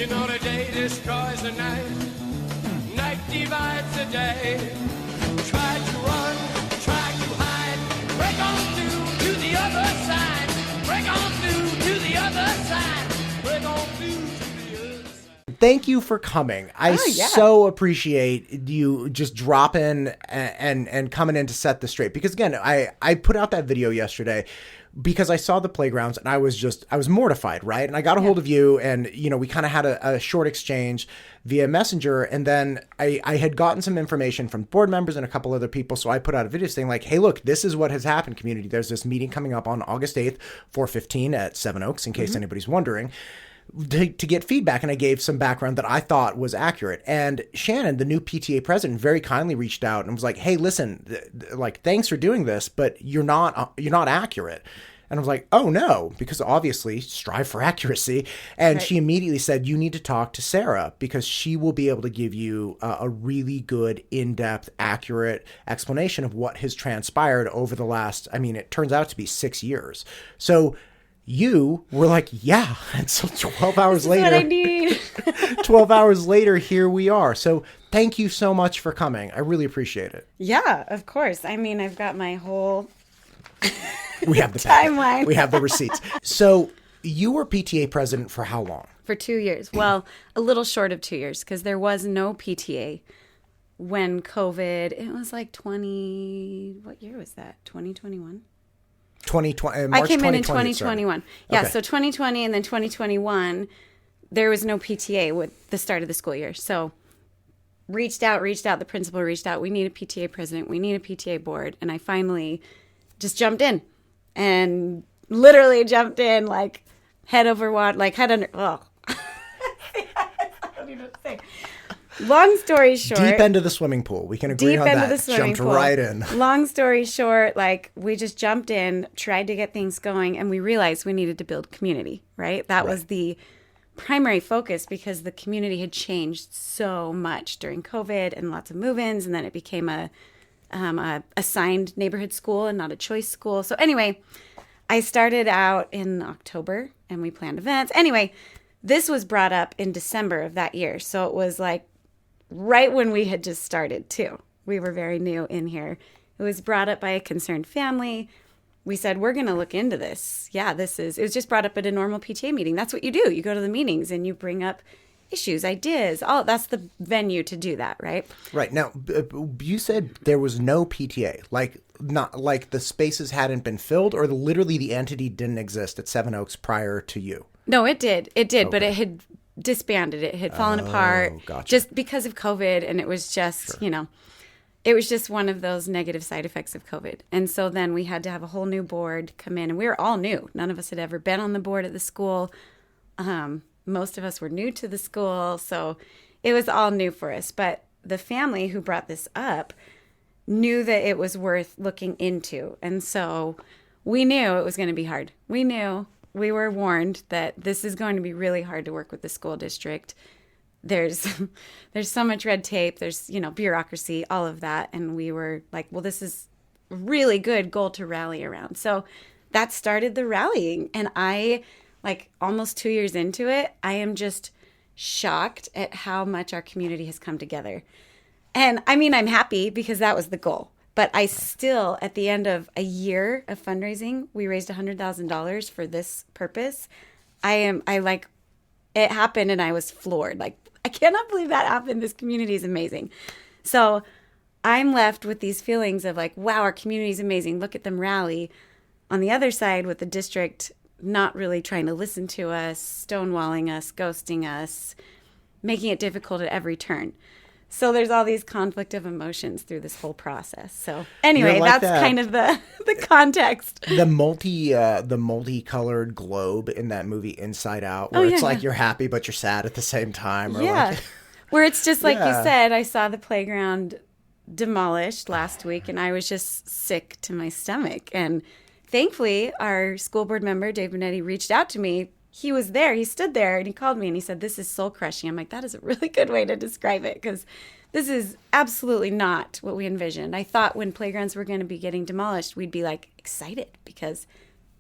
You know the day destroys the night, night divides the day. Try to run, try to hide, break on through to the other side. Break on through to the other side. Break on through to the other side. Thank you for coming. I so appreciate you just dropping and coming in to set this straight. Because again, I put out that video yesterday because I saw the playgrounds and I was mortified, right? And I got a hold of you and, you know, we kind of had a short exchange via Messenger. And then I had gotten some information from board members and a couple other people. So I put out a video saying like, hey, look, this is what has happened, community. There's this meeting coming up on August 8th, 4:15 at Seven Oaks, in case anybody's wondering. To get feedback, and I gave some background that I thought was accurate. And Shannon, the new PTA president, very kindly reached out and was like, "Hey, listen, like, thanks for doing this, but you're not accurate." And I was like, "Oh no," because obviously strive for accuracy. And she immediately said, "You need to talk to Sara because she will be able to give you a really good, in-depth, accurate explanation of what has transpired over the last, I mean, it turns out to be 6 years." So you were like, yeah. And so 12 hours later, what I need. 12 hours later, here we are. So thank you so much for coming. I really appreciate it. Yeah, of course. I mean, I've got my whole we have the timeline. We have the receipts. So you were PTA president for how long? For 2 years. Well, a little short of 2 years because there was no PTA when COVID, it was like what year was that? 2021? 2020. I came in 2021. Sorry. Yeah, Okay. so 2020 and then 2021, there was no PTA with the start of the school year. So reached out, the principal reached out. We need a PTA president. We need a PTA board. And I finally just jumped in and literally jumped in like head over water, like head under. Oh. I don't even know what to say. Long story short. Deep end of the swimming pool. We can agree on that. Deep end of the swimming Jumped pool. right in. Long story short, like we just jumped in, tried to get things going, and we realized we needed to build community, right? That was the primary focus because the community had changed so much during COVID and lots of move-ins, and then it became a assigned neighborhood school and not a choice school. So anyway, I started out in October and we planned events. Anyway, this was brought up in December of that year. So it was like right when we had just started too. We were very new in here. It was brought up by a concerned family. We said, we're going to look into this. Yeah, it was just brought up at a normal PTA meeting. That's what you do. You go to the meetings and you bring up issues, ideas. That's the venue to do that, right? Right. Now, you said there was no PTA, not like the spaces hadn't been filled, or literally the entity didn't exist at Seven Oaks prior to you. No, it did. But it had disbanded. It had fallen apart just because of COVID. And it was just, it was just one of those negative side effects of COVID. And so then we had to have a whole new board come in, and we were all new. None of us had ever been on the board at the school. Most of us were new to the school. So it was all new for us. But the family who brought this up knew that it was worth looking into. And so we knew it was going to be hard. We were warned that this is going to be really hard to work with the school district. There's so much red tape. There's, bureaucracy, all of that. And we were like, well, this is a really good goal to rally around. So that started the rallying. And I, almost 2 years into it, I am just shocked at how much our community has come together. And I mean, I'm happy because that was the goal. But I still, at the end of a year of fundraising, we raised $100,000 for this purpose. It happened and I was floored. I cannot believe that happened. This community is amazing. So I'm left with these feelings of wow, our community is amazing. Look at them rally. On the other side, with the district not really trying to listen to us, stonewalling us, ghosting us, making it difficult at every turn. So there's all these conflict of emotions through this whole process. So anyway, that's kind of the context. The multicolored globe in that movie Inside Out, where it's like you're happy but you're sad at the same time. Or where it's just like you said, I saw the playground demolished last week and I was just sick to my stomach. And thankfully, our school board member, Dave Benetti, reached out to me. He was there. He stood there and he called me and he said, this is soul crushing. I'm like, that is a really good way to describe it because this is absolutely not what we envisioned. I thought when playgrounds were going to be getting demolished, we'd be excited because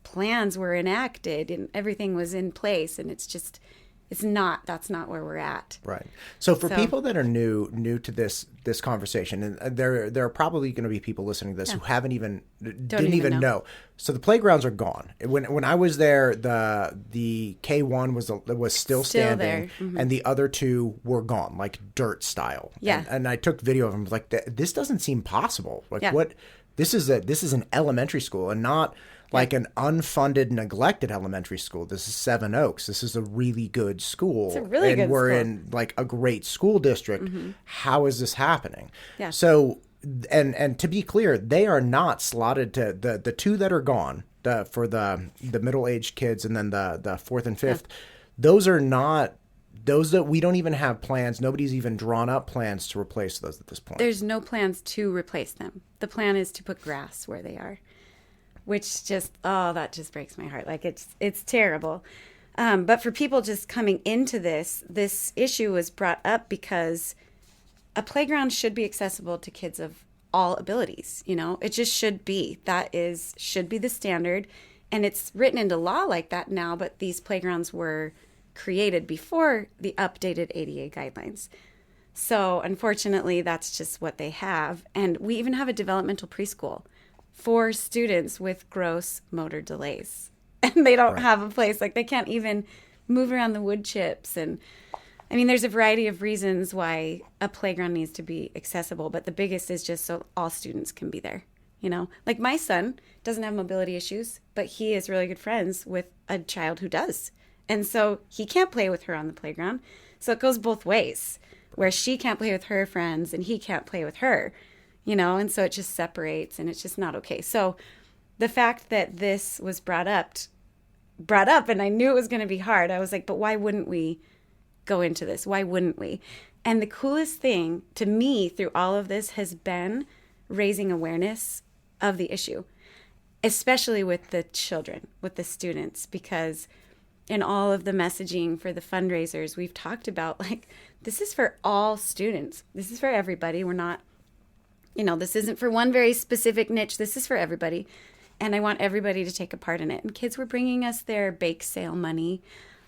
plans were enacted and everything was in place. And it's just, That's not where we're at. Right. So for people that are new to this conversation, and there are probably going to be people listening to this who didn't even know. So the playgrounds are gone. When I was there, the K1 was still standing, and the other two were gone, like dirt style. Yeah. And I took video of them. Like, this doesn't seem possible. Like, what? This is an elementary school, and not like an unfunded, neglected elementary school. This is Seven Oaks. This is a really good school. It's a really good school. And we're in like a great school district. How is this happening? Yeah. So, and to be clear, they are not slotted to the two that are gone, for the middle-aged kids, and then the fourth and fifth. Those are not, those that we don't even have plans. Nobody's even drawn up plans to replace those at this point. There's no plans to replace them. The plan is to put grass where they are. Which that just breaks my heart. Like, it's terrible. But for people just coming into this issue was brought up because a playground should be accessible to kids of all abilities. It just should be. Should be the standard. And it's written into law like that now, but these playgrounds were created before the updated ADA guidelines. So unfortunately, that's just what they have. And we even have a developmental preschool for students with gross motor delays. And they don't have a place. Like, they can't even move around the wood chips. And I mean, there's a variety of reasons why a playground needs to be accessible, but the biggest is just so all students can be there. Like, my son doesn't have mobility issues, but he is really good friends with a child who does. And so he can't play with her on the playground. So it goes both ways, where she can't play with her friends and he can't play with her. And so it just separates, and it's just not okay. So the fact that this was brought up, and I knew it was going to be hard. I was like, but why wouldn't we go into this? Why wouldn't we? And the coolest thing to me through all of this has been raising awareness of the issue, especially with the children, with the students, because in all of the messaging for the fundraisers, we've talked about, like, this is for all students. This is for everybody. We're not, this isn't for one very specific niche. This is for everybody. And I want everybody to take a part in it. And kids were bringing us their bake sale money.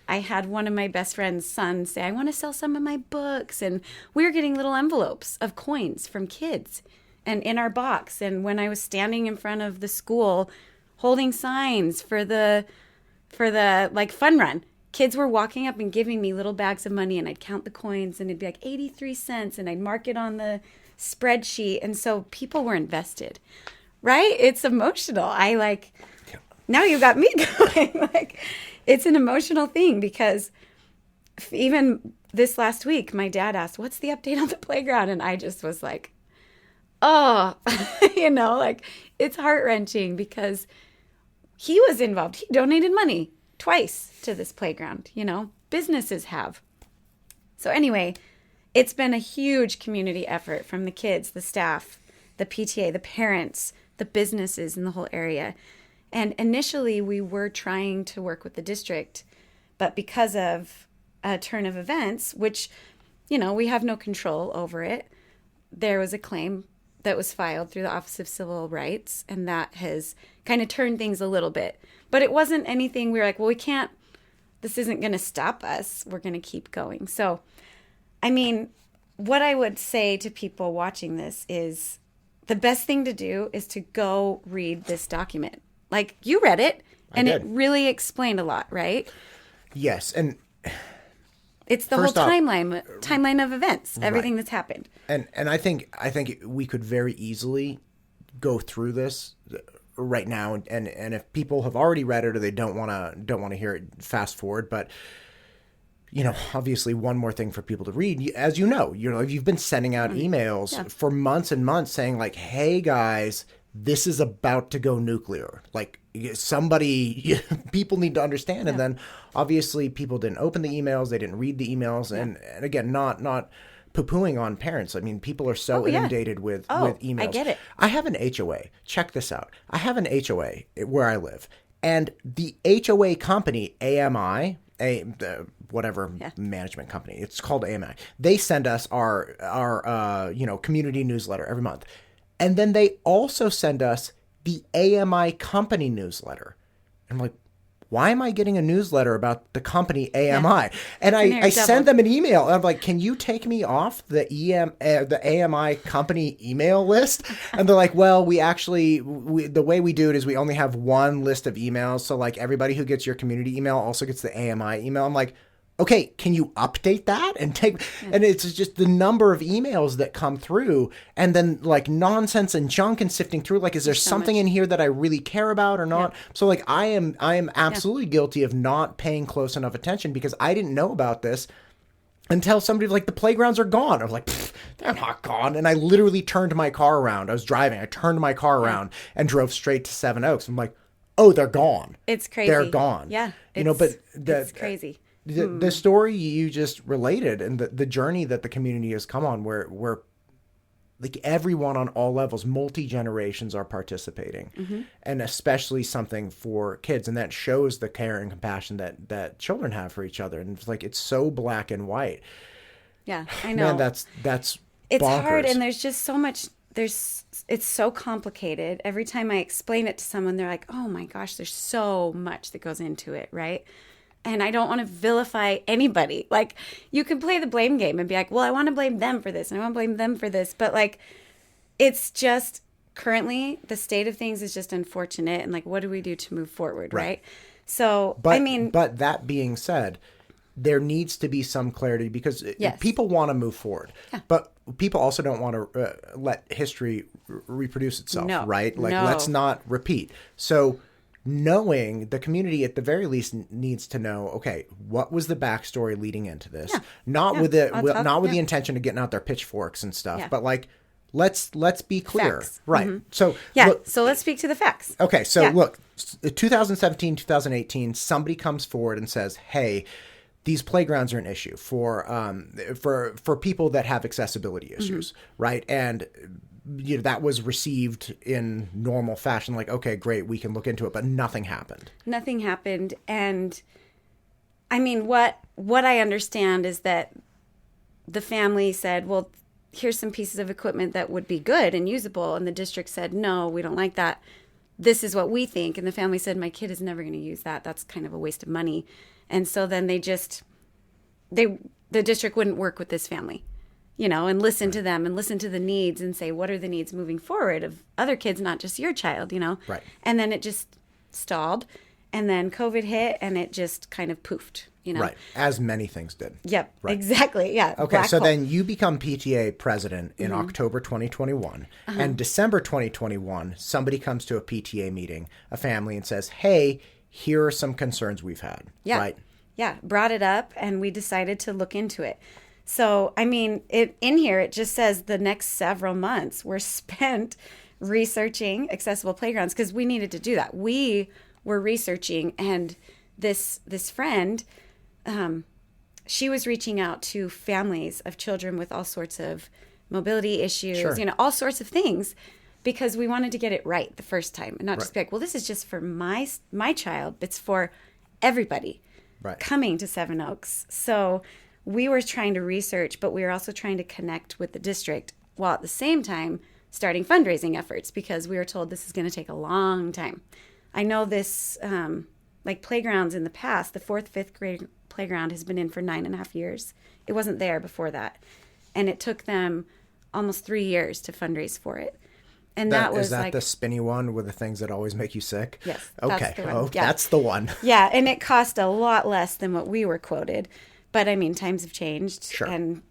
I had one of my best friend's sons say, I want to sell some of my books. And we were getting little envelopes of coins from kids and in our box. And when I was standing in front of the school holding signs for the like fun run, kids were walking up and giving me little bags of money, and I'd count the coins, and it'd be like 83 cents, and I'd mark it on the spreadsheet. And so people were invested, right? It's emotional. Now you got me going. Like, it's an emotional thing, because even this last week, my dad asked, what's the update on the playground? And I just was like, oh, like, it's heart-wrenching, because he was involved. He donated money twice to this playground. Businesses have. So anyway, it's been a huge community effort from the kids, the staff, the PTA, the parents, the businesses in the whole area. And initially we were trying to work with the district, but because of a turn of events, which, we have no control over it, there was a claim that was filed through the Office of Civil Rights, and that has kind of turned things a little bit. But it wasn't anything we were like, well, this isn't going to stop us. We're going to keep going. So, I mean, what I would say to people watching this is the best thing to do is to go read this document. Like, you read it, and it really explained a lot, right? Yes, and it's the whole timeline of events, everything that's happened. And I think we could very easily go through this right now, and if people have already read it or they don't want to hear it, fast forward. But obviously, one more thing for people to read. As you've been sending out emails for months and months saying, like, hey guys, this is about to go nuclear. Like, people need to understand. And then obviously people didn't open the emails. They didn't read the emails. And again, not poo-pooing on parents. I mean, people are so inundated with emails. I get it. I have an HOA. Check this out. I have an HOA where I live. And the HOA company, AMI, management company, it's called AMI. They send us our community newsletter every month. And then they also send us the AMI company newsletter. And I'm like, why am I getting a newsletter about the company AMI? And I send them an email. And I'm like, can you take me off the AMI company email list? And they're like, well, the way we do it is we only have one list of emails. So like everybody who gets your community email also gets the AMI email. I'm like, okay, can you update that and it's just the number of emails that come through, and then like nonsense and junk and sifting through, like, is there something in here that I really care about or not? So like I am absolutely guilty of not paying close enough attention because I didn't know about this until somebody was like, the playgrounds are gone. I was like, they're not gone. And I literally turned my car around. I was driving. I turned my car around and drove straight to Seven Oaks. I'm like, oh, they're gone. It's crazy. They're gone. Yeah. But it's crazy. The story you just related and the journey that the community has come on where like everyone on all levels, multi-generations are participating, and especially something for kids. And that shows the care and compassion that children have for each other. And it's like, it's so black and white. Yeah, I know. Man, that's it's bonkers. hard. And there's just so much, it's so complicated. Every time I explain it to someone, they're like, oh my gosh, there's so much that goes into it. Right. And I don't want to vilify anybody. Like, you can play the blame game and be like, well, I want to blame them for this and I want to blame them for this. But like, it's just currently the state of things is just unfortunate. And like, what do we do to move forward? Right. So, but that being said, there needs to be some clarity because people want to move forward, but people also don't want to let history reproduce itself. Right. Like, let's not repeat. So, knowing the community at the very least needs to know, okay, what was the backstory leading into this? Not with the intention of getting out their pitchforks and stuff, but like, let's be clear. Facts. Right. So so let's speak to the facts. Okay. So look, 2017, 2018, somebody comes forward and says, hey, these playgrounds are an issue for people that have accessibility issues. Right. And that was received in normal fashion. Like, okay, great, we can look into it, but nothing happened. Nothing happened. And I mean, what I understand is that the family said, well, here's some pieces of equipment that would be good and usable. And the district said, no, we don't like that. This is what we think. And the family said, my kid is never going to use that. That's kind of a waste of money. And so then the district wouldn't work with this family. And listen to them and listen to the needs and say, what are the needs moving forward of other kids, not just your child, Right. And then it just stalled. And then COVID hit and it just kind of poofed, Right. As many things did. Yep. Right. Exactly. Yeah. Okay. So then you become PTA president in October 2021. And December 2021, somebody comes to a PTA meeting, a family, and says, hey, here are some concerns we've had. Yeah. Right. Yeah. Brought it up and we decided to look into it. So, I mean, in here, it just says the next several months were spent researching accessible playgrounds because we needed to do that. We were researching, and this friend, she was reaching out to families of children with all sorts of mobility issues, all sorts of things, because we wanted to get it right the first time and not just be like, well, this is just for my child. It's for everybody coming to Seven Oaks. So we were trying to research, but we were also trying to connect with the district while at the same time starting fundraising efforts because we were told this is going to take a long time. I know this, like playgrounds in the past, the 4th, 5th grade playground has been in for 9.5 years. It wasn't there before that. And it took them almost 3 years to fundraise for it. And that was the spinny one with the things that always make you sick? Yes. Okay. That's the one. Yeah. And it cost a lot less than what we were quoted. But I mean, times have changed and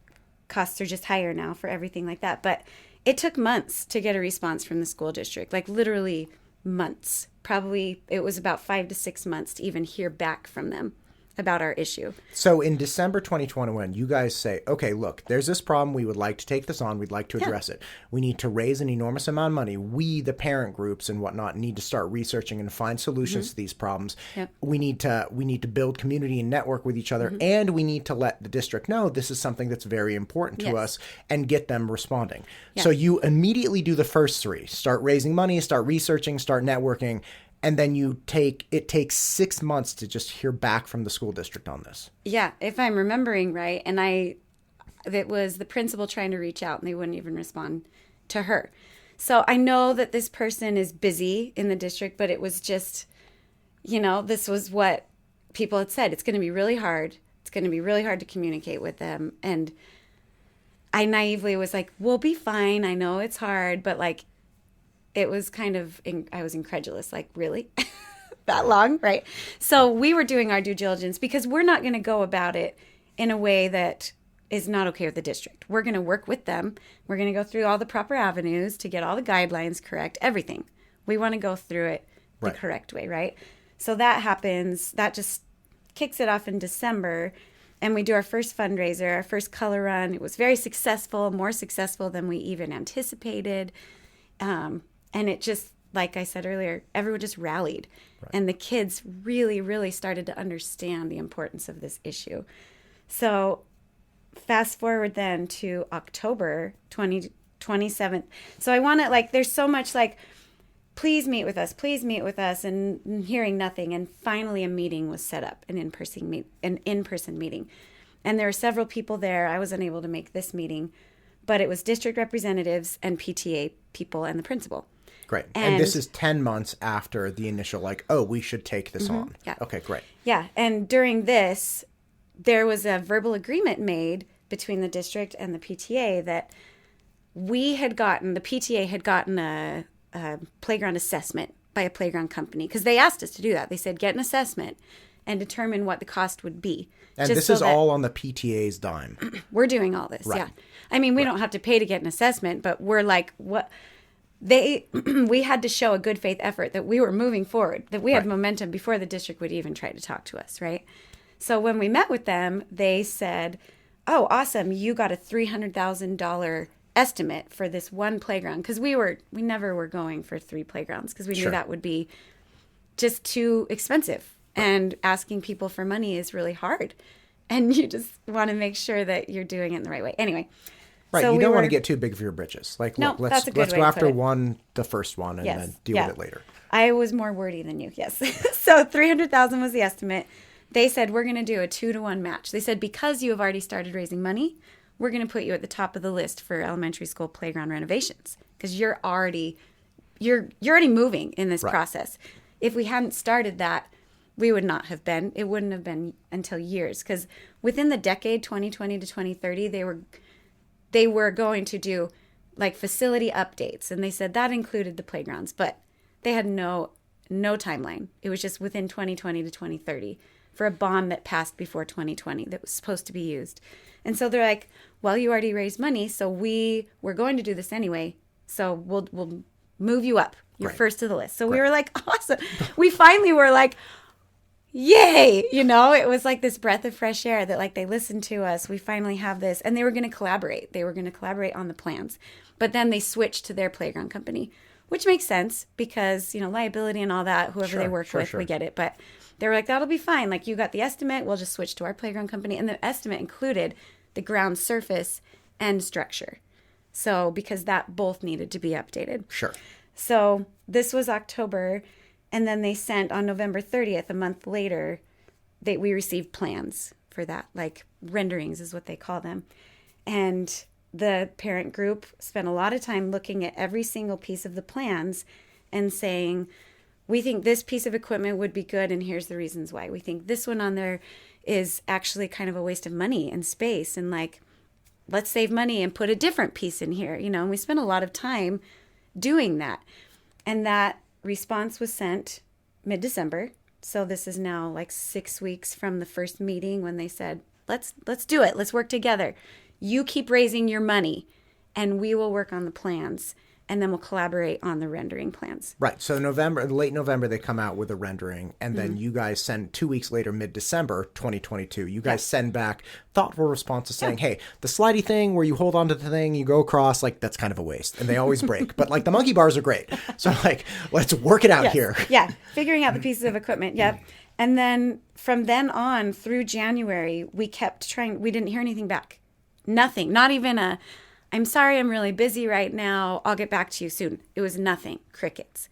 costs are just higher now for everything like that. But it took months to get a response from the school district, like literally months. Probably it was about 5 to 6 months to even hear back from them about our issue. So in December 2021, you guys say, okay, look, there's this problem. We would like to take this on. We'd like to address it. We need to raise an enormous amount of money. We, the parent groups and whatnot, need to start researching and find solutions to these problems. Yep. We need to build community and network with each other. And we need to let the district know this is something that's very important to us and get them responding. So you immediately do the first 3, start raising money, start researching, start networking. And then it takes 6 months to just hear back from the school district on this. Yeah, if I'm remembering right. And it was the principal trying to reach out and they wouldn't even respond to her. So I know that this person is busy in the district, but it was just, this was what people had said. It's going to be really hard. It's going to be really hard to communicate with them. And I naively was like, we'll be fine. I know it's hard, but like, it was kind of, I was incredulous, like, really? That long, right? So we were doing our due diligence because we're not going to go about it in a way that is not okay with the district. We're going to work with them. We're going to go through all the proper avenues to get all the guidelines correct, everything. We want to go through it the correct way, right? So that happens. That just kicks it off in December. And we do our first fundraiser, our first color run. It was very successful, more successful than we even anticipated. And it just, like I said earlier, everyone just rallied. Right. And the kids really, really started to understand the importance of this issue. So fast forward then to October 27th. So I want to, like, there's so much like, please meet with us, and hearing nothing. And finally a meeting was set up, an in-person meeting. And there were several people there. I was unable to make this meeting, but it was district representatives and PTA people and the principal. Great. And this is 10 months after the initial, like, oh, we should take this on. Yeah. Okay, great. Yeah. And during this, there was a verbal agreement made between the district and the PTA that the PTA had gotten a playground assessment by a playground company, because they asked us to do that. They said, get an assessment and determine what the cost would be. And this is all on the PTA's dime. We're doing all this, right. Yeah. I mean, we don't have to pay to get an assessment, but we're like, what? We had to show a good faith effort that we were moving forward, that we had momentum before the district would even try to talk to us, right? So when we met with them, they said, oh, awesome, you got a $300,000 estimate for this one playground, because we never were going for 3 playgrounds, because we knew that would be just too expensive, and asking people for money is really hard, and you just want to make sure that you're doing it in the right way. Anyway, right, so you don't want to get too big for your britches. Like, no, let's go after the first one, and then deal with it later. I was more wordy than you, yes. So $300,000 was the estimate. They said, we're going to do a 2-to-1 match. They said, because you have already started raising money, we're going to put you at the top of the list for elementary school playground renovations, because you're already moving in this process. If we hadn't started that, we would not have been. It wouldn't have been until years, because within the decade 2020 to 2030, they were going to do like facility updates, and they said that included the playgrounds, but they had no timeline. It was just within 2020 to 2030 for a bond that passed before 2020 that was supposed to be used. And so they're like, well, you already raised money, so we were going to do this anyway, so we'll move you up. You're first to the list. So we were like, awesome. We finally were like, yay. It was like this breath of fresh air that, like, they listened to us. We finally have this. And they were going to collaborate. They were going to collaborate on the plans. But then they switched to their playground company, which makes sense because, liability and all that, whoever they work with, we get it. But they were like, that'll be fine. Like, you got the estimate. We'll just switch to our playground company. And the estimate included the ground surface and structure. So, because that both needed to be updated. Sure. So this was October. And then they sent on November 30th, a month later, we received plans for that, like renderings is what they call them. And the parent group spent a lot of time looking at every single piece of the plans and saying, we think this piece of equipment would be good, and here's the reasons why. We think this one on there is actually kind of a waste of money and space, and like, let's save money and put a different piece in here, and we spent a lot of time doing that. And that response was sent mid-December. So this is now like 6 weeks from the first meeting when they said, let's do it. Let's work together. You keep raising your money and we will work on the plans, and then we'll collaborate on the rendering plans. Right. So late November, they come out with a rendering, and then you guys send 2 weeks later, mid-December 2022, you guys send back thoughtful responses saying, hey, the slidey thing where you hold onto the thing, you go across, like, that's kind of a waste. And they always break. But like the monkey bars are great. So like, let's work it out here. Yeah. Figuring out the pieces of equipment. Yep. And then from then on through January, we kept trying. We didn't hear anything back. Nothing. Not even I'm sorry, I'm really busy right now. I'll get back to you soon. It was nothing. Crickets.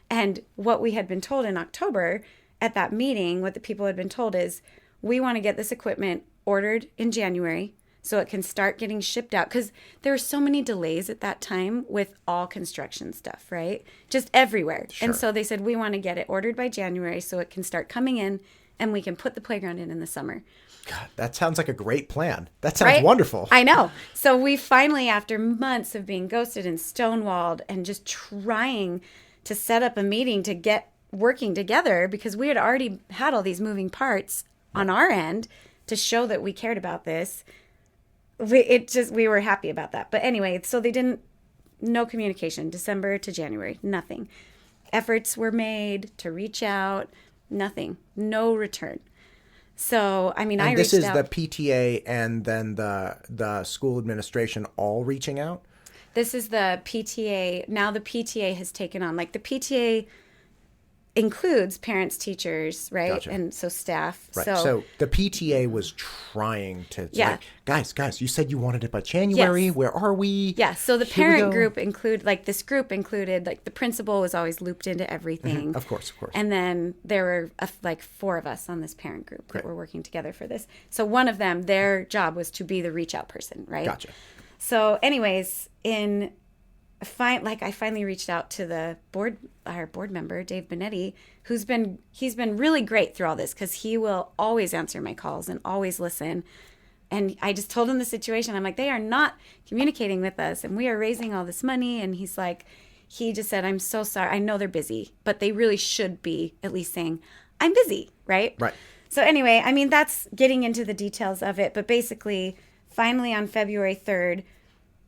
And what we had been told in October at that meeting, what the people had been told is, we want to get this equipment ordered in January so it can start getting shipped out. Because there were so many delays at that time with all construction stuff, right? Just everywhere. Sure. And so they said, we want to get it ordered by January so it can start coming in and we can put the playground in the summer. God, that sounds like a great plan. That sounds wonderful. I know. So we finally, after months of being ghosted and stonewalled and just trying to set up a meeting to get working together, because we had already had all these moving parts on our end to show that we cared about this. We were happy about that. But anyway, so no communication, December to January, nothing. Efforts were made to reach out, nothing, no return. So, I mean, I reached out. This is the PTA and then the school administration all reaching out? This is the PTA. Now the PTA has taken on, like the PTA includes parents, teachers, right? Gotcha. And so staff. Right. So the PTA was trying to, like, guys, you said you wanted it by January. Yes. Where are we? Yeah. So the parent group included, like the principal was always looped into everything. Mm-hmm. Of course. And then there were like 4 of us on this parent group that were working together for this. So one of them, their job was to be the reach out person, right? Gotcha. So anyways, I finally reached out to our board member, Dave Benetti, he's been really great through all this because he will always answer my calls and always listen. And I just told him the situation. I'm like, they are not communicating with us and we are raising all this money. And he's like, he just said, I'm so sorry. I know they're busy, but they really should be at least saying, I'm busy, right? Right. So anyway, I mean, that's getting into the details of it. But basically, finally on February 3rd,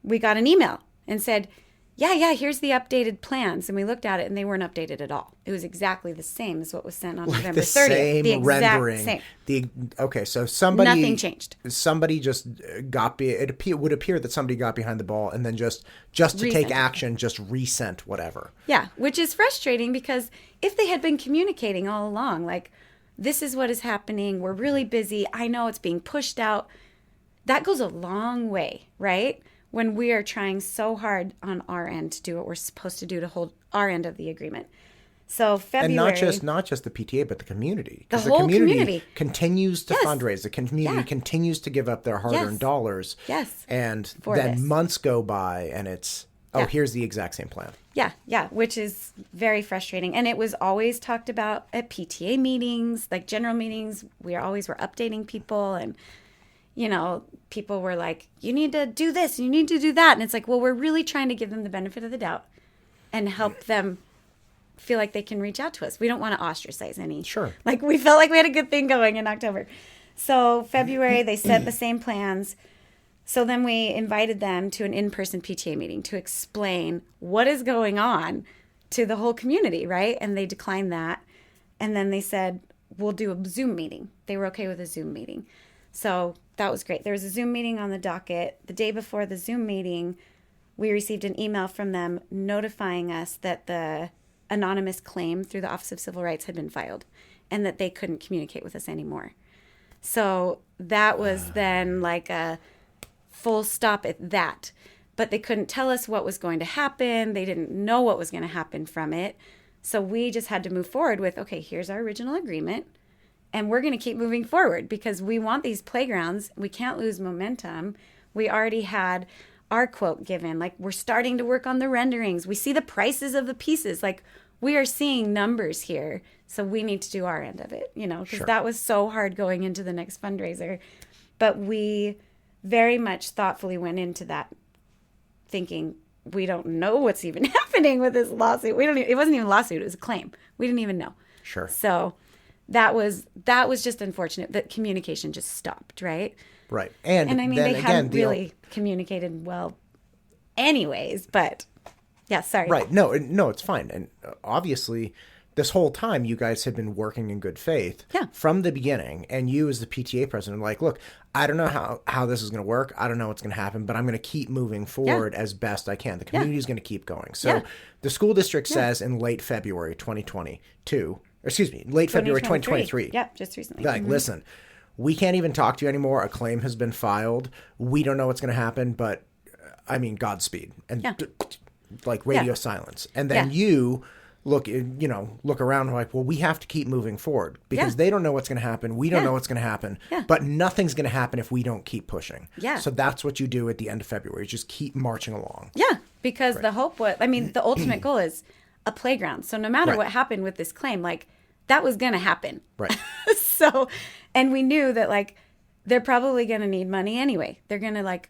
we got an email and said, yeah, here's the updated plans. And we looked at it and they weren't updated at all. It was exactly the same as what was sent on November 30th. The exact rendering. Same. So somebody... Nothing changed. Somebody just would appear that somebody got behind the ball and then just to take action, just resent whatever. Yeah, which is frustrating because if they had been communicating all along, like, this is what is happening, we're really busy, I know it's being pushed out, that goes a long way, right? When we are trying so hard on our end to do what we're supposed to do to hold our end of the agreement. So February... And not just the PTA, but the community. The whole community continues to fundraise. The community continues to give up their hard-earned dollars. Yes. And then months go by and it's, here's the exact same plan. Yeah, which is very frustrating. And it was always talked about at PTA meetings, like general meetings. We were updating people and... people were like, you need to do this, you need to do that. And it's like, well, we're really trying to give them the benefit of the doubt and help them feel like they can reach out to us. We don't want to ostracize any. Sure. Like, we felt like we had a good thing going in October. So February, they set the same plans. So then we invited them to an in-person PTA meeting to explain what is going on to the whole community, right? And they declined that. And then they said, we'll do a Zoom meeting. They were okay with a Zoom meeting. So that was great. There was a Zoom meeting on the docket. The day before the Zoom meeting, we received an email from them notifying us that the anonymous claim through the Office of Civil Rights had been filed and that they couldn't communicate with us anymore. So that was then like a full stop at that. But they couldn't tell us what was going to happen. They didn't know what was going to happen from it. So we just had to move forward with, okay, here's our original agreement. And we're going to keep moving forward because we want these playgrounds. We can't lose momentum. We already had our quote given. Like, we're starting to work on the renderings. We see the prices of the pieces. Like, we are seeing numbers here. So we need to do our end of it, because that was so hard going into the next fundraiser. But we very much thoughtfully went into that thinking, we don't know what's even happening with this lawsuit. It wasn't even a lawsuit. It was a claim. We didn't even know. Sure. So... That was just unfortunate that communication just stopped, right? Right. And I mean, they hadn't really communicated well anyways, but yeah, sorry. Right. No, it's fine. And obviously, this whole time, you guys had been working in good faith from the beginning. And you as the PTA president, like, look, I don't know how this is going to work. I don't know what's going to happen, but I'm going to keep moving forward as best I can. The community is going to keep going. So the school district says in late February 2022... late February 2023. Yep, just recently. Like, listen, we can't even talk to you anymore. A claim has been filed. We don't know what's going to happen, but, I mean, Godspeed. And, radio silence. And then you look around like, well, we have to keep moving forward because they don't know what's going to happen. We don't know what's going to happen, but nothing's going to happen if we don't keep pushing. Yeah. So that's what you do at the end of February. Just keep marching along. Yeah. Because the hope was, the ultimate goal is a playground. So no matter what happened with this claim, like that was going to happen. Right. So, and we knew that like, they're probably going to need money anyway. They're going to like,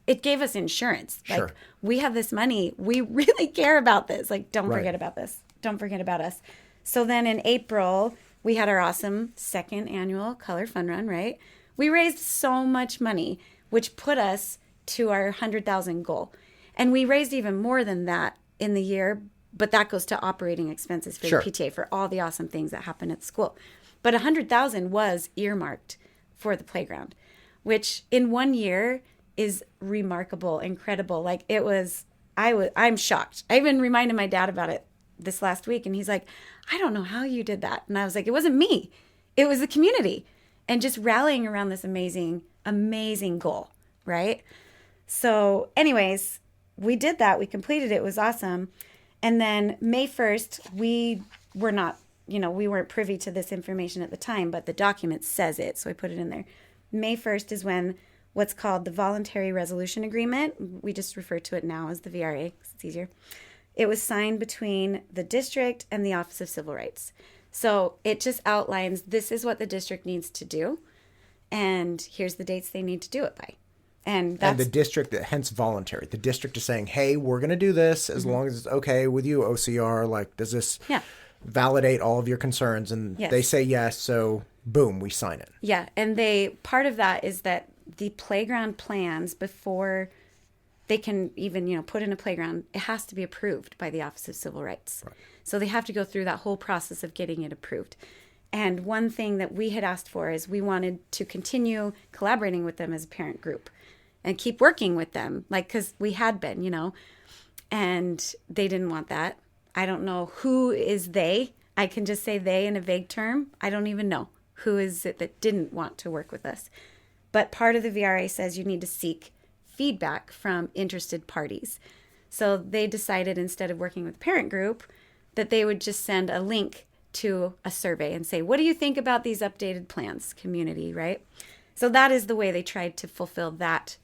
it gave us insurance. Like, we have this money. We really care about this. Like, don't forget about this. Don't forget about us. So then in April, we had our awesome second annual Color Fun Run, right? We raised so much money, which put us to our 100,000 goal. And we raised even more than that in the year, but that goes to operating expenses for the PTA for all the awesome things that happen at school. But 100,000 was earmarked for the playground, which in 1 year is remarkable, incredible. Like it was, I'm shocked. I even reminded my dad about it this last week, and he's like, I don't know how you did that. And I was like, it wasn't me. It was the community and just rallying around this amazing, amazing goal, right? So anyways, we did that. We completed it. It was awesome. And then May 1st, we were not, we weren't privy to this information at the time, but the document says it. So I put it in there. May 1st is when what's called the Voluntary Resolution Agreement. We just refer to it now as the VRA because it's easier. It was signed between the district and the Office of Civil Rights. So it just outlines this is what the district needs to do, and here's the dates they need to do it by. And the district, hence voluntary. The district is saying, hey, we're going to do this as long as it's okay with you, OCR. Like, does this validate all of your concerns? And they say yes, so boom, we sign it. Yeah, and part of that is that the playground plans, before they can even, put in a playground, it has to be approved by the Office of Civil Rights. Right. So they have to go through that whole process of getting it approved. And one thing that we had asked for is we wanted to continue collaborating with them as a parent group and keep working with them, like, because we had been, and they didn't want that. I don't know who is they. I can just say they in a vague term. I don't even know who is it that didn't want to work with us. But part of the VRA says you need to seek feedback from interested parties. So they decided, instead of working with the parent group, that they would just send a link to a survey and say, what do you think about these updated plans, community, right? So that is the way they tried to fulfill that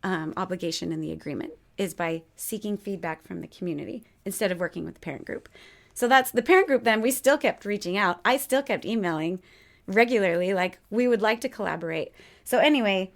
obligation in the agreement, is by seeking feedback from the community instead of working with the parent group. So that's the parent group. Then we still kept reaching out. I still kept emailing regularly, like, we would like to collaborate. So anyway,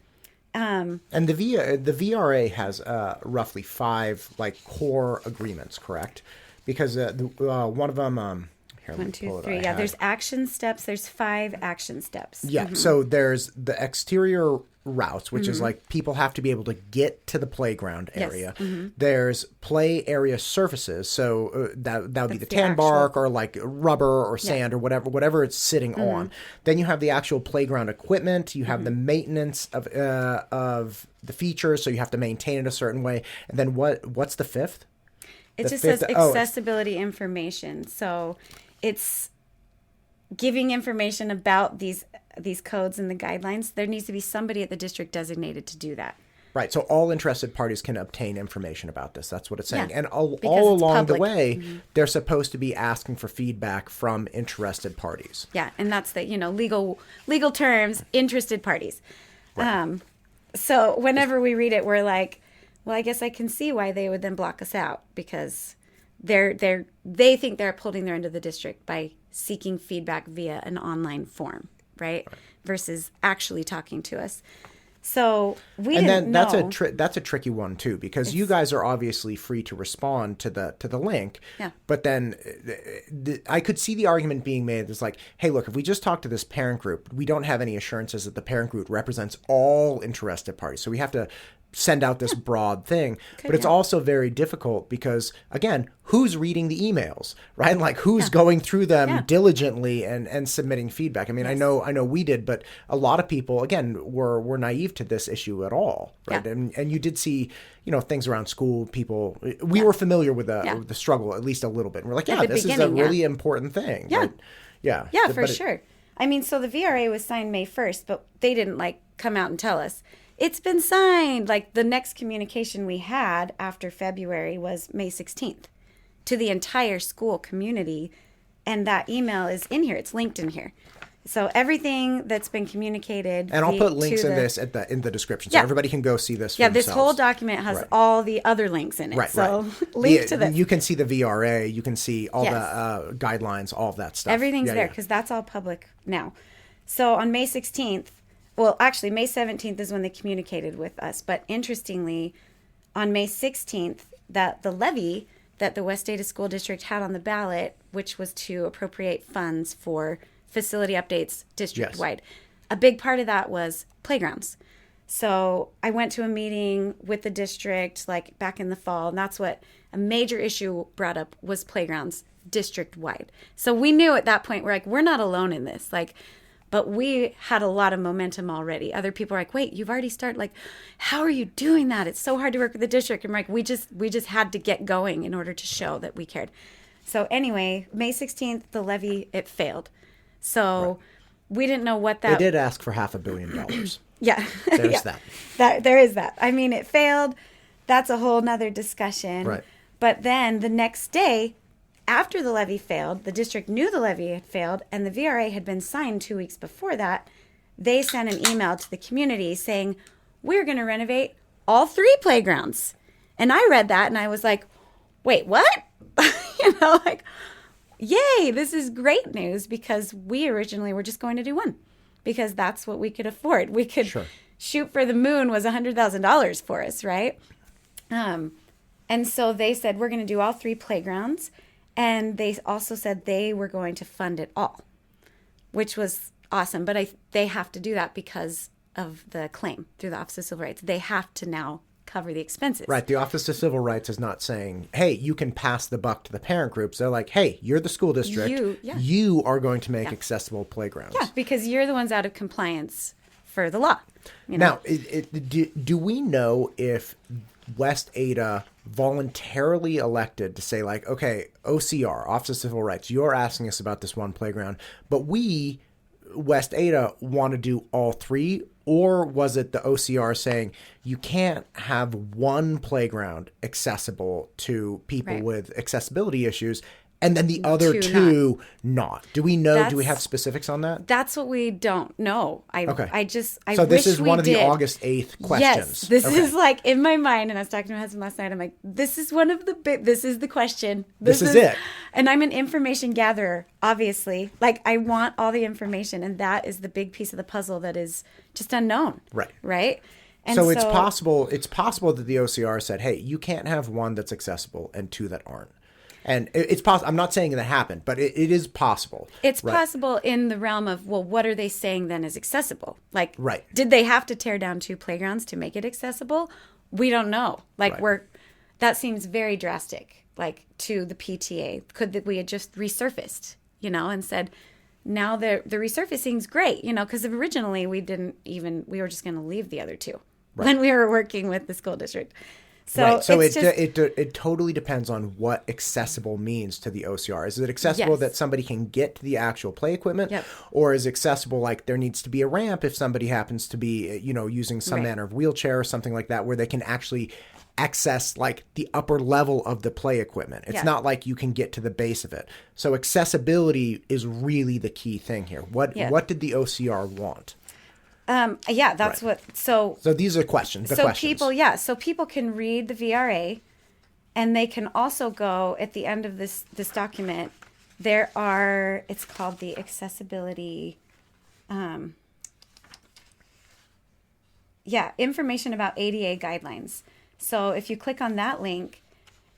and the VRA has roughly 5 like core agreements, correct? Because one of them, here, 1, 2, 3. Yeah, there's action steps. There's 5 action steps. Yeah. So there's the exterior routes, which is like people have to be able to get to the playground area. Yes. There's play area surfaces, so that would be the tan bark or like rubber or sand or whatever it's sitting on. Then you have the actual playground equipment. You have the maintenance of the features, so you have to maintain it a certain way. And then what's the 5th? It just says accessibility information. So it's giving information about these codes and the guidelines. There needs to be somebody at the district designated to do that. Right. So all interested parties can obtain information about this. That's what it's saying. And all along the way, they're supposed to be asking for feedback from interested parties. Yeah. And that's the, legal terms, interested parties. Right. So whenever we read it, we're like, well, I guess I can see why they would then block us out, because they think they're upholding their end of the district by seeking feedback via an online form, right? Versus actually talking to us. So that's a tricky one too, because you guys are obviously free to respond to the link. Yeah. But then I could see the argument being made as like, hey, look, if we just talk to this parent group, we don't have any assurances that the parent group represents all interested parties. So we have to send out this broad thing. But it's also very difficult because, again, who's reading the emails, right? Like who's going through them diligently and submitting feedback. I mean, I know we did, but a lot of people, again, were naive to this issue at all, right? Yeah. And you did see, things around school, people, we were familiar with the struggle at least a little bit. And we're like, this is a really important thing. Yeah. Right? Yeah. Yeah, for sure. I mean, so the VRA was signed May 1st, but they didn't come out and tell us. It's been signed. Like the next communication we had after February was May 16th. to the entire school community. And that email is in here. It's linked in here. So everything that's been communicated. And I'll put links in this in the description, so everybody can go see this for themselves. This whole document has all the other links in it. So link to this. You can see the VRA. You can see all the guidelines, all of that stuff. Everything's there because that's all public now. So on May 16th, well, actually May 17th is when they communicated with us. But interestingly, on May 16th, that the levy that the West Ada School District had on the ballot, which was to appropriate funds for facility updates district-wide. A big part of that was playgrounds. So I went to a meeting with the district like back in the fall, and that's what a major issue brought up was playgrounds district-wide. So we knew at that point, we're not alone in this. But we had a lot of momentum already. Other people are like, wait, you've already started. How are you doing that? It's so hard to work with the district. And we just had to get going in order to show that we cared. So anyway, May 16th, the levy, it failed. So we didn't know what that... They did ask for $500 million. Yeah. There's that. There is that. I mean, it failed. That's a whole nother discussion. Right. But then the next day, after the levy failed, the district knew the levy had failed, and the VRA had been signed 2 weeks before that. They sent an email to the community saying, we're going to renovate all 3 playgrounds. And I read that, and I was like, wait, what? Yay, this is great news, because we originally were just going to do 1 because that's what we could afford. We could shoot for the moon was $100,000 for us, right? And so they said, we're going to do all 3 playgrounds. And they also said they were going to fund it all, which was awesome. But they have to do that because of the claim through the Office of Civil Rights. They have to now cover the expenses. Right. The Office of Civil Rights is not saying, hey, you can pass the buck to the parent groups. They're like, hey, you're the school district. You are going to make accessible playgrounds. Yeah, because you're the ones out of compliance for the law. Now, do we know if West Ada voluntarily elected to say okay, OCR, Office of Civil Rights, you're asking us about this 1 playground, but we, West Ada, want to do all 3? Or was it the OCR saying you can't have 1 playground accessible to people with accessibility issues and then the other 2 not? Do we know? Do we have specifics on that? That's what we don't know. I so this is one of the August 8th questions. Yes, this is in my mind, and I was talking to my husband last night. I'm like, this is one of the this is the question. This is it. And I'm an information gatherer, obviously. I want all the information, and that is the big piece of the puzzle that is just unknown. Right. Right. And so it's possible that the OCR said, hey, you can't have 1 that's accessible and 2 that aren't. And it's possible. I'm not saying that happened, but it is possible. It's possible in the realm of, well, what are they saying then is accessible? Did they have to tear down 2 playgrounds to make it accessible? We don't know. That seems very drastic, to the PTA. Could we had just resurfaced, and said, now the resurfacing's great, because originally we were just going to leave the other 2 when we were working with the school district. So it totally depends on what accessible means to the OCR. Is it accessible that somebody can get to the actual play equipment? Or is it accessible there needs to be a ramp if somebody happens to be, using some manner of wheelchair or something like that, where they can actually access the upper level of the play equipment. It's not like you can get to the base of it. So accessibility is really the key thing here. What did the OCR want? That's what. So these are questions. So people can read the VRA, and they can also go at the end of this document. It's called the accessibility. Information about ADA guidelines. So if you click on that link,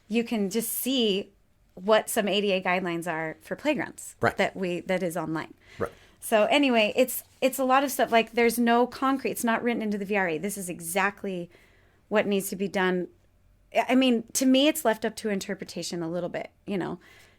you can just see what some ADA guidelines are for playgrounds. Right. That is online. Right. So anyway, it's a lot of stuff. There's no concrete. It's not written into the VRA. This is exactly what needs to be done. I mean, to me, it's left up to interpretation a little bit.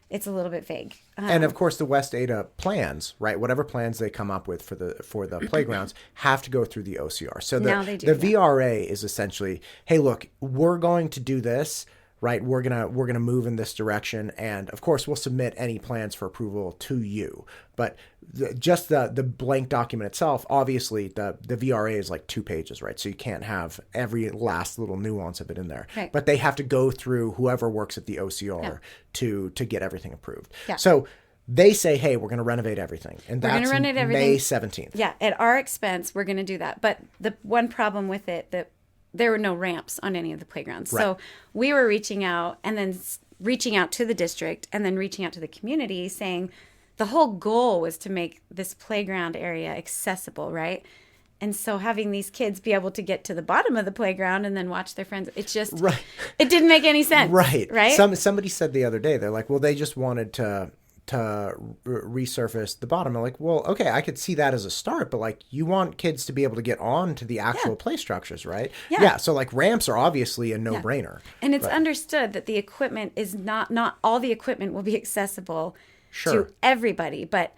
It's a little bit vague. And of course, the West Ada plans, right? Whatever plans they come up with for the playgrounds have to go through the OCR. So the VRA is essentially, hey, look, we're going to do this. right? We're gonna move in this direction, and of course we'll submit any plans for approval to you. But just the blank document itself, obviously the VRA is like 2 pages, right? So you can't have every last little nuance of it in there. Right. But they have to go through whoever works at the OCR to get everything approved. Yeah. So they say, hey, we're going to renovate everything. And that's May 17th. Yeah, at our expense, we're going to do that. But the one problem with it, that there were no ramps on any of the playgrounds. Right. So we were reaching out and then reaching out to the district and then reaching out to the community saying the whole goal was to make this playground area accessible, right? And so having these kids be able to get to the bottom of the playground and then watch their friends, it's just, it didn't make any sense. Right. Somebody said the other day, they're like, well, they just wanted to resurface the bottom. I'm like, well, okay, I could see that as a start, but like you want kids to be able to get on to the actual play structures, right? Yeah. So like ramps are obviously a no-brainer. And it's understood that the equipment is not all the equipment will be accessible to everybody, but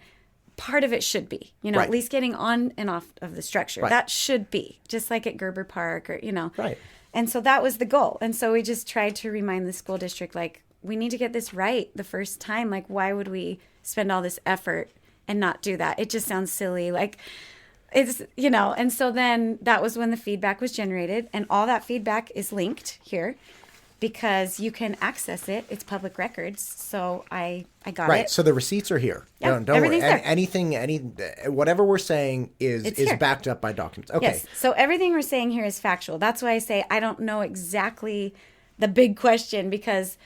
part of it should be, at least getting on and off of the structure. Right. That should be just like at Gerber Park or, Right. And so that was the goal. And so we just tried to remind the school district, like, we need to get this right the first time. Like, why would we spend all this effort and not do that? It just sounds silly. Like, it's, and so then that was when the feedback was generated. And all that feedback is linked here because you can access it. It's public records. So I got it. Right. So the receipts are here. Yeah, don't worry. Whatever we're saying is backed up by documents. Okay. Yes. So everything we're saying here is factual. That's why I say I don't know exactly the big question because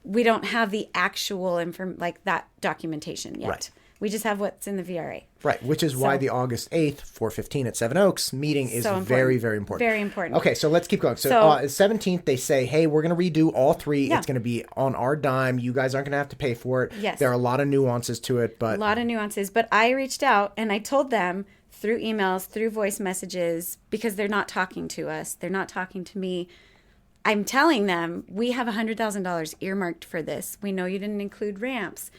we don't have the actual that documentation yet. Right. We just have what's in the VRA. Right, which is why the August 8th, 4:15 at Seven Oaks meeting is very, very important. Very important. Okay, so let's keep going. So 17th, they say, hey, we're going to redo all 3. Yeah. It's going to be on our dime. You guys aren't going to have to pay for it. Yes. There are a lot of nuances to it. But a lot of nuances. But I reached out and I told them through emails, through voice messages, because they're not talking to us. They're not talking to me. I'm telling them, we have $100,000 earmarked for this. We know you didn't include ramps.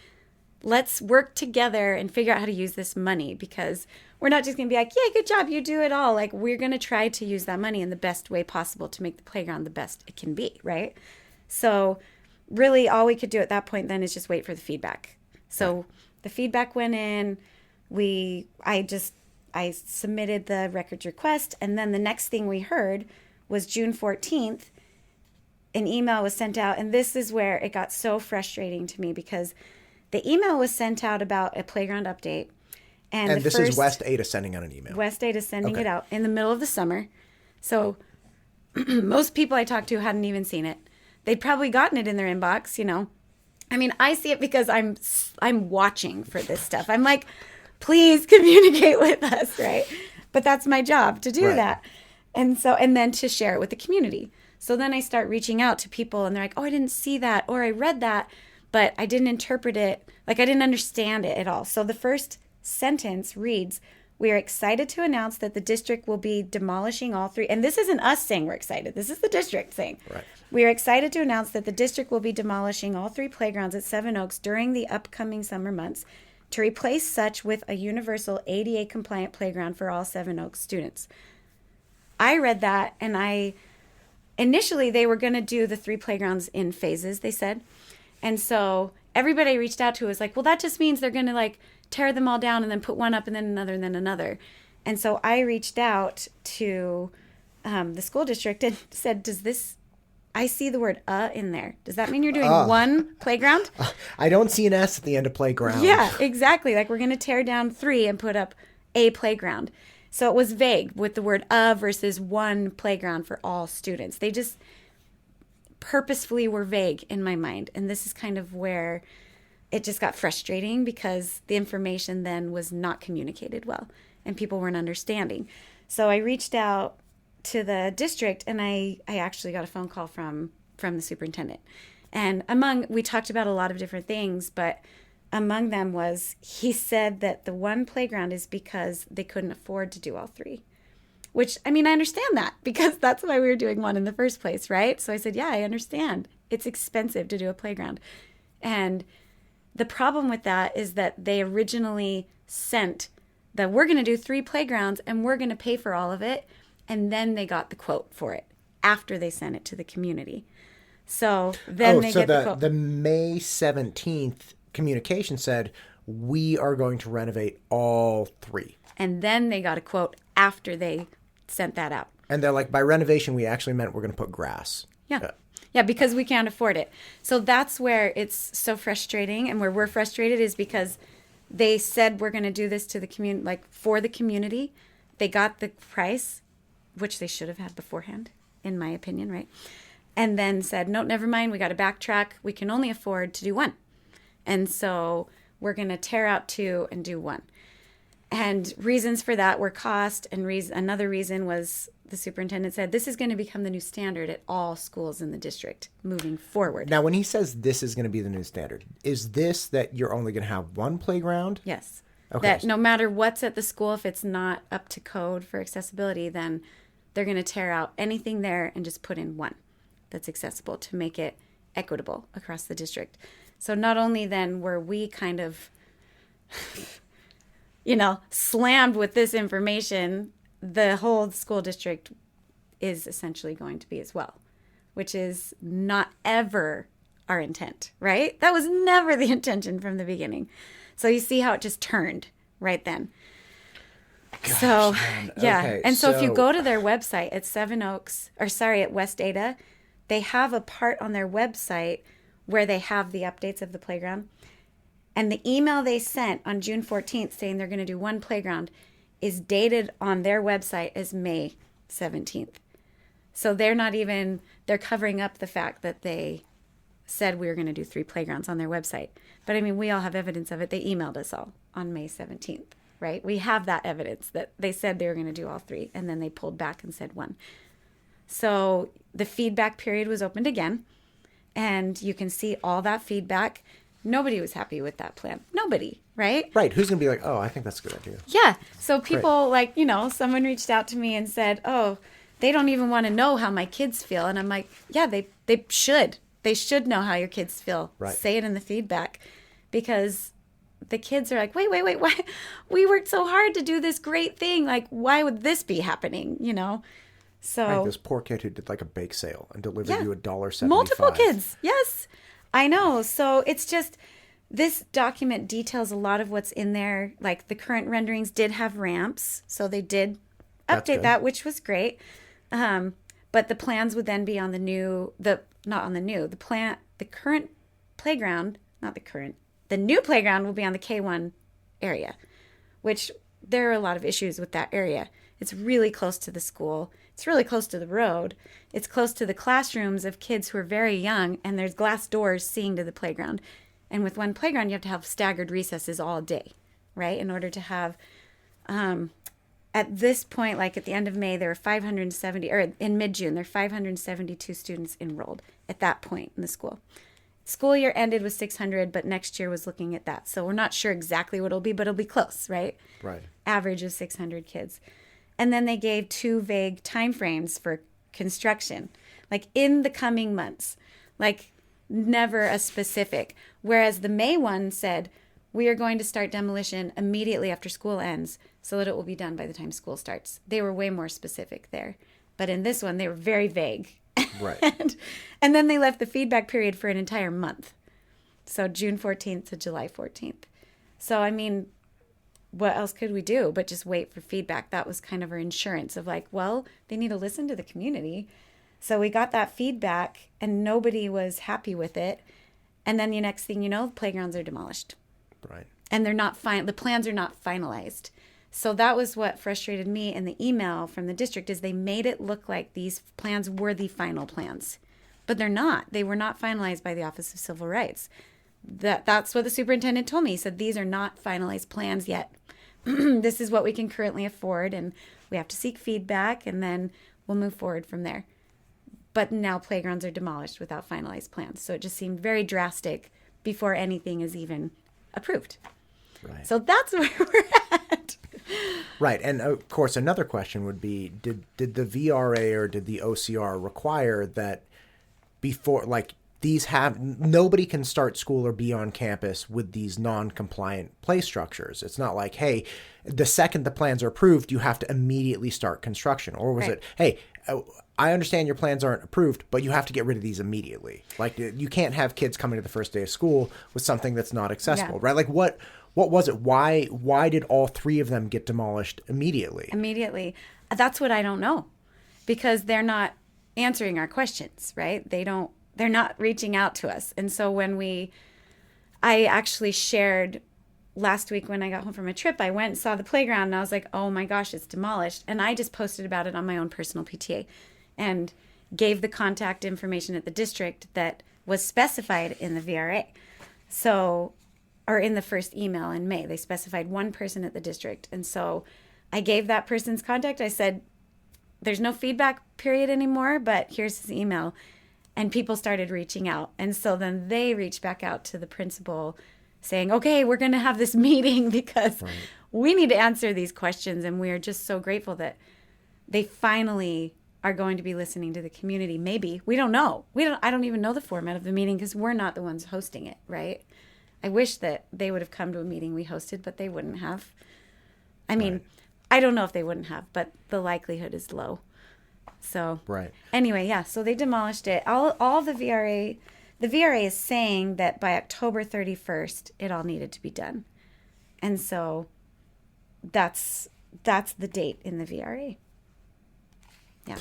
Let's work together and figure out how to use this money because we're not just going to be like, yeah, good job, you do it all. Like, we're going to try to use that money in the best way possible to make the playground the best it can be, right? So really all we could do at that point then is just wait for the feedback. So the feedback went in. I submitted the records request, and then the next thing we heard was June 14th. An email was sent out, and this is where it got so frustrating to me because the email was sent out about a playground update. And this is West Ada sending out an email. West Ada sending it out in the middle of the summer. So most people I talked to hadn't even seen it. They'd probably gotten it in their inbox, I mean, I see it because I'm watching for this stuff. I'm like, please communicate with us, right? But that's my job to do that. And then to share it with the community. So then I start reaching out to people and they're like, oh, I didn't see that, or I read that, but I didn't interpret it. Like, I didn't understand it at all. So the first sentence reads, we are excited to announce that the district will be demolishing all 3. And this isn't us saying we're excited. This is the district saying. Right. We are excited to announce that the district will be demolishing all 3 playgrounds at Seven Oaks during the upcoming summer months to replace such with a universal ADA compliant playground for all Seven Oaks students. I read that and initially, they were going to do the 3 playgrounds in phases, they said. And so everybody I reached out to was like, well, that just means they're going to tear them all down and then put one up and then another and then another. And so I reached out to the school district and said, I see the word in there. Does that mean you're doing one playground? I don't see an S at the end of playground. Yeah, exactly. Like, we're going to tear down 3 and put up a playground. So it was vague with the word versus one playground for all students. They just purposefully were vague in my mind. And this is kind of where it just got frustrating because the information then was not communicated well and people weren't understanding. So I reached out to the district and I actually got a phone call from the superintendent. And we talked about a lot of different things, but among them was, he said that the one playground is because they couldn't afford to do all 3. Which, I mean, I understand that because that's why we were doing one in the first place, right? So I said, yeah, I understand. It's expensive to do a playground. And the problem with that is that they originally sent that we're going to do 3 playgrounds and we're going to pay for all of it. And then they got the quote for it after they sent it to the community. So then they get the May 17th communication said, we are going to renovate all 3. And then they got a quote after they sent that out. And they're like, by renovation, we actually meant we're going to put grass. Yeah. Yeah, because we can't afford it. So that's where it's so frustrating. And where we're frustrated is because they said we're going to do this to the community, like for the community. They got the price, which they should have had beforehand, in my opinion, right? And then said, no, never mind. We got to backtrack. We can only afford to do 1. And so we're going to tear out 2 and do 1. And reasons for that were cost. And another reason was the superintendent said, this is going to become the new standard at all schools in the district moving forward. Now, when he says this is going to be the new standard, is this that you're only going to have 1 playground? Yes. Okay. That no matter what's at the school, if it's not up to code for accessibility, then they're going to tear out anything there and just put in 1 that's accessible to make it equitable across the district. So not only then were we kind of, slammed with this information, the whole school district is essentially going to be as well, which is not ever our intent, right? That was never the intention from the beginning. So you see how it just turned right then. Gosh, so, man. yeah. Okay, and so if you go to their website at West Ada, they have a part on their website where they have the updates of the playground. And the email they sent on June 14th saying they're going to do 1 playground is dated on their website as May 17th. So they're covering up the fact that they said we were going to do 3 playgrounds on their website. But I mean, we all have evidence of it. They emailed us all on May 17th, right? We have that evidence that they said they were going to do all 3, and then they pulled back and said 1. So the feedback period was opened again, and you can see all that feedback. Nobody was happy with that plan. Nobody, right? Right. Who's going to be like, oh, I think that's a good idea. Yeah. So people someone reached out to me and said, oh, they don't even want to know how my kids feel. And I'm like, yeah, they should. They should know how your kids feel. Right. Say it in the feedback, because the kids are like, wait, why? We worked so hard to do this great thing. Like, why would this be happening? So right, this poor kid who did like a bake sale and delivered you $1.75. Multiple kids. Yes, I know. So it's just, this document details a lot of what's in there. Like the current renderings did have ramps. So they did update that, which was great. But the plans would then be on the current playground, the new playground will be on the K1 area, which there are a lot of issues with that area. It's really close to the school. It's really close to the road. It's close to the classrooms of kids who are very young, and there's glass doors seeing to the playground. And with 1 playground, you have to have staggered recesses all day, right? In order to have, at this point, like at the end of May, there were 570, or in mid-June, there are 572 students enrolled at that point in the school. School year ended with 600, but next year was looking at that. So we're not sure exactly what it'll be, but it'll be close, right? Right. Average of 600 kids. And then they gave 2 vague timeframes for construction, like in the coming months, like never a specific. Whereas the May one said, we are going to start demolition immediately after school ends so that it will be done by the time school starts. They were way more specific there. But in this one, they were very vague. Right. and then they left the feedback period for an entire month. So June 14th to July 14th. So, I mean, what else could we do but just wait for feedback? That was kind of our insurance of like, well, they need to listen to the community. So we got that feedback and nobody was happy with it. And then the next thing you know, playgrounds are demolished. Right. And they're not the plans are not finalized. So that was what frustrated me in the email from the district, is they made it look like these plans were the final plans. But they're not. They were not finalized by the Office of Civil Rights. That's what the superintendent told me. He said, these are not finalized plans yet. This is what we can currently afford, and we have to seek feedback, and then we'll move forward from there. But now playgrounds are demolished without finalized plans. So it just seemed very drastic before anything is even approved. Right. So that's where we're at. Right. And of course, another question would be, did the VRA or did the OCR require that before, like, nobody can start school or be on campus with these non-compliant play structures. It's not like, hey, the second the plans are approved, you have to immediately start construction. Or was it, hey, I understand your plans aren't approved, but you have to get rid of these immediately. Like, you can't have kids coming to the first day of school with something that's not accessible, right? Like, what was it? Why did all 3 of them get demolished immediately? Immediately. That's what I don't know, because they're not answering our questions, right? They're not reaching out to us. And so I actually shared last week when I got home from a trip, I went and saw the playground and I was like, oh my gosh, it's demolished. And I just posted about it on my own personal PTA and gave the contact information at the district that was specified in the VRA. So, or in the first email in May, they specified one person at the district. And so I gave that person's contact. I said, there's no feedback period anymore, but here's his email. And people started reaching out. And so then they reached back out to the principal saying, okay, we're going to have this meeting because we need to answer these questions. And we're just so grateful that they finally are going to be listening to the community. Maybe. We don't know. I don't even know the format of the meeting because we're not the ones hosting it, right? I wish that they would have come to a meeting we hosted, but they wouldn't have. I mean, I don't know if they wouldn't have, but the likelihood is low. So anyway, yeah, so they demolished it. All the VRA is saying that by October 31st, it all needed to be done. And so that's the date in the VRA. Yeah.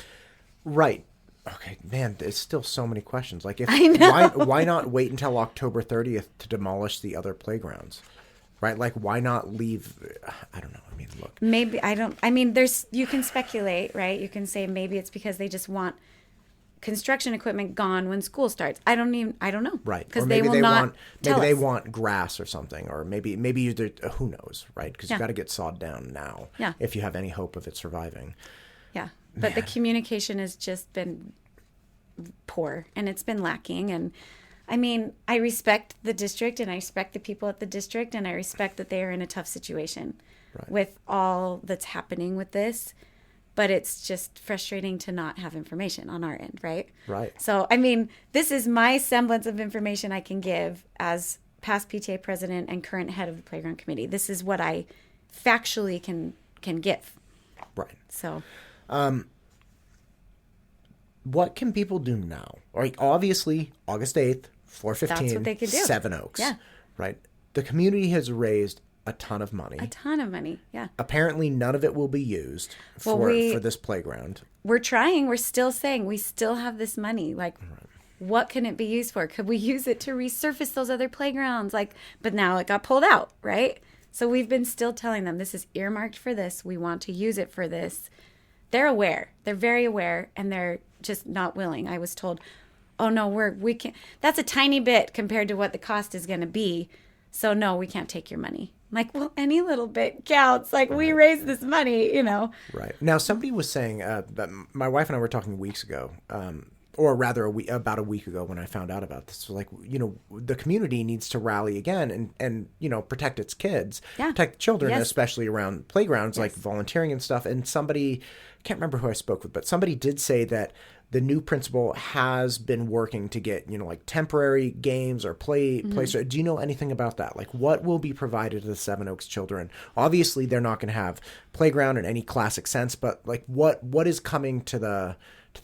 Right. Okay, man, there's still so many questions. Like, I know. Why not wait until October 30th to demolish the other playgrounds? Right? Like, why not leave? I don't know. I mean, look. Maybe you can speculate, right? You can say maybe it's because they just want construction equipment gone when school starts. I don't know. Right. Because they will not tell us. Maybe they want grass or something, or maybe who knows, right? Because you got to get sawed down now if you have any hope of it surviving. Yeah. But the communication has just been poor and it's been lacking. And I mean, I respect the district and I respect the people at the district and I respect that they are in a tough situation with all that's happening with this. But it's just frustrating to not have information on our end, right? Right. So, I mean, this is my semblance of information I can give as past PTA president and current head of the playground committee. This is what I factually can give. Right. So... what can people do now? Like, obviously, August 8th, 4:15, that's what they can do. Seven Oaks. Yeah. Right? The community has raised a ton of money. Yeah. Apparently, none of it will be used for this playground. We're trying. We're still saying we still have this money. Like, what can it be used for? Could we use it to resurface those other playgrounds? Like, but now it got pulled out, right? So we've been still telling them this is earmarked for this. We want to use it for this. They're aware. They're very aware, and they're just not willing. I was told, oh, no, we can't. That's a tiny bit compared to what the cost is going to be. So, no, we can't take your money. I'm like, well, any little bit counts. Like, we raised this money, you know. Right. Now, somebody was saying that my wife and I were talking weeks ago, or rather about a week ago when I found out about this. Like, you know, the community needs to rally again and you know, protect its kids, protect the children, especially around playgrounds, like volunteering and stuff. And somebody, I can't remember who I spoke with, but somebody did say that the new principal has been working to get, you know, like temporary games or play. Do you know anything about that? Like, what will be provided to the Seven Oaks children? Obviously, they're not going to have playground in any classic sense, but like, what is coming to the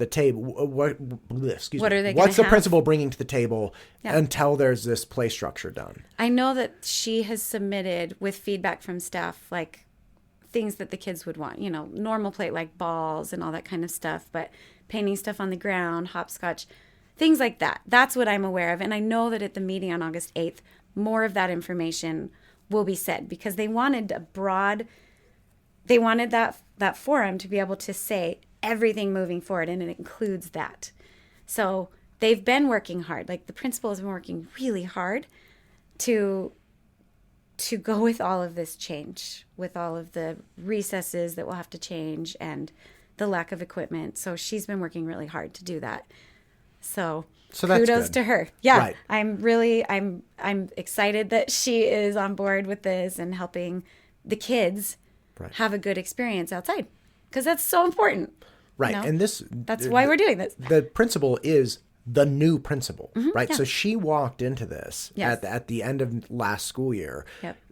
table? What are they? What's the principal bringing to the table until there's this play structure done? I know that she has submitted with feedback from staff, like things that the kids would want. You know, normal play like balls and all that kind of stuff, but painting stuff on the ground, hopscotch, things like that. That's what I'm aware of. And I know that at the meeting on August 8th, more of that information will be said because they wanted that forum to be able to say everything moving forward, and it includes that. So they've been working hard. Like, the principal has been working really hard to go with all of this change, with all of the recesses that will have to change and the lack of equipment. So she's been working really hard to do that. So kudos to her. Yeah. Right. I'm excited that she is on board with this and helping the kids have a good experience outside, because that's so important. Right. You know? And that's why we're doing this. The principal is the new principal, right? Yeah. So she walked into this at the end of last school year,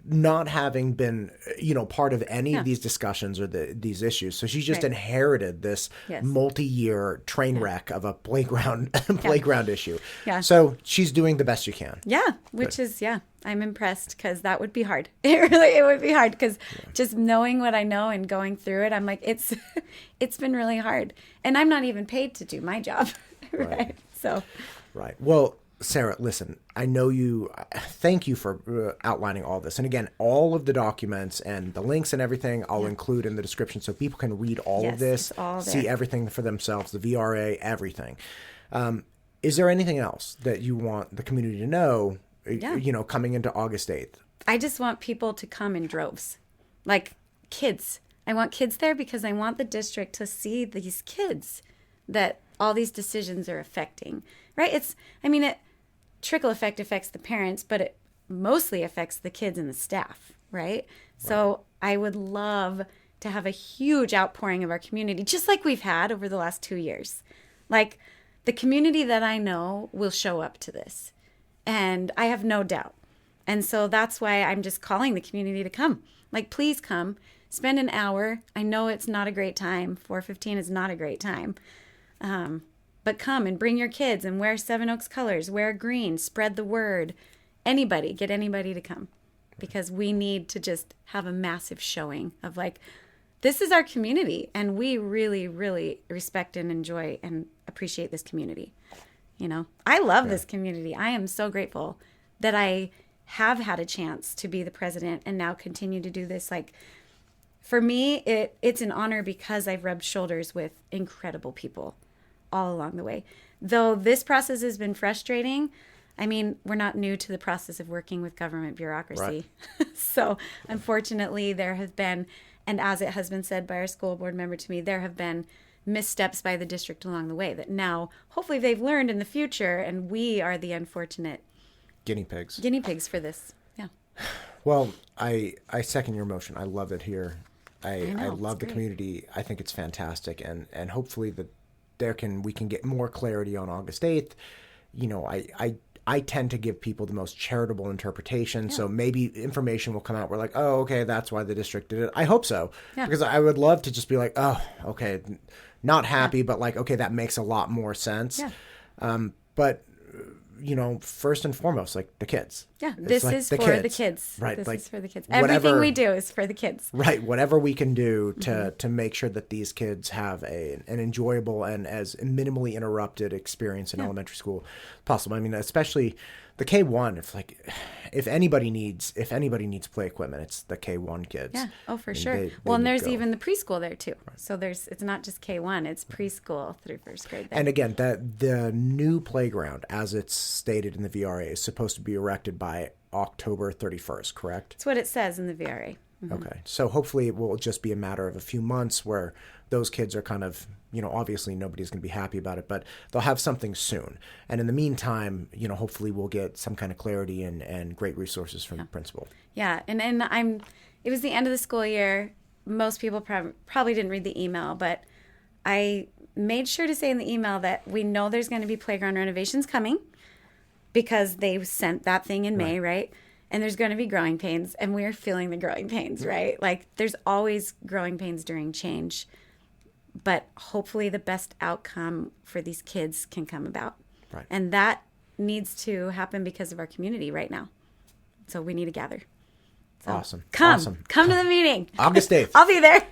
not having been, part of any of these discussions or these issues. So she just inherited this multi-year train wreck of a playground issue. Yeah. So she's doing the best she can. Yeah, which is, I'm impressed because that would be hard. It would be hard because just knowing what I know and going through it, I'm like, it's been really hard. And I'm not even paid to do my job, right? So. Right. Well, Sara, listen, I know you, thank you for outlining all this. And again, all of the documents and the links and everything I'll include in the description so people can read all of this, see everything for themselves, the VRA, everything. Is there anything else that you want the community to know, coming into August 8th? I just want people to come in droves, like kids. I want kids there because I want the district to see these kids that all these decisions are affecting, right? It trickle effect affects the parents, but it mostly affects the kids and the staff, right? So I would love to have a huge outpouring of our community, just like we've had over the last 2 years. Like the community that I know will show up to this, and I have no doubt. And so that's why I'm just calling the community to come. Like, please come, spend an hour. I know it's not a great time. 4:15 is not a great time. But come and bring your kids and wear Seven Oaks colors, wear green, spread the word. Get anybody to come, because we need to just have a massive showing of like, this is our community and we really, really respect and enjoy and appreciate this community. I love this community. I am so grateful that I have had a chance to be the president and now continue to do this. Like, for me, it's an honor because I've rubbed shoulders with incredible people all along the way. Though this process has been frustrating, we're not new to the process of working with government bureaucracy. Right. So unfortunately, there have been, and as it has been said by our school board member to me, there have been missteps by the district along the way that now hopefully they've learned in the future, and we are the unfortunate guinea pigs for this. Yeah. Well, I second your motion. I love it here. I love the community. I think it's fantastic, and hopefully we can get more clarity on August 8th. I tend to give people the most charitable interpretation, so maybe information will come out. We're like, oh, okay, that's why the district did it. I hope so, because I would love to just be like, oh, okay, not happy, but like, okay, that makes a lot more sense. Yeah. But first and foremost, like the kids. Yeah, this is for the kids. Right. This is for the kids. Whatever, everything we do is for the kids. Right. Whatever we can do to make sure that these kids have an enjoyable and as minimally interrupted experience in elementary school possible. Especially the K1, if anybody needs play equipment, it's the K1 kids. Yeah. Oh, for sure. They and there's even the preschool there too. Right. So it's not just K1, it's preschool through first grade there. And again, the new playground, as it's stated in the VRA, is supposed to be erected by October 31st, correct? That's what it says in the VRA. Mm-hmm. Okay. So hopefully it will just be a matter of a few months where those kids are kind of, obviously nobody's going to be happy about it, but they'll have something soon. And in the meantime, hopefully we'll get some kind of clarity and great resources from the principal. Yeah. And it was the end of the school year. Most people probably didn't read the email, but I made sure to say in the email that we know there's going to be playground renovations coming because they sent that thing in May, right? And there's going to be growing pains, and we're feeling the growing pains, right? Like, there's always growing pains during change, but hopefully the best outcome for these kids can come about. Right. And that needs to happen because of our community right now. So we need to gather. So awesome. Come to the meeting. August 8th. I'll be there.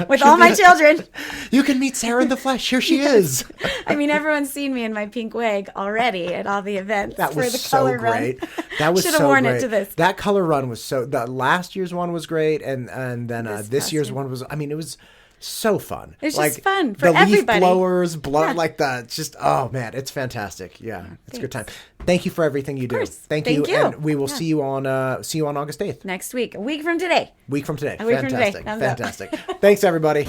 With all my children. You can meet Sara in the flesh. Here she is. Everyone's seen me in my pink wig already at all the events. That was the so color great. Run. That was Should have worn it to this. That color run was the last year's one was great, and then this year's one was. It was so fun. It's just fun for everybody. The leaf blowers, like that. Just oh man, it's fantastic. Yeah, it's a good time. Thank you for everything you do. Thank you. And we will see you on August 8th. Next week. A week from today. Fantastic. From today. Fantastic. Thanks everybody.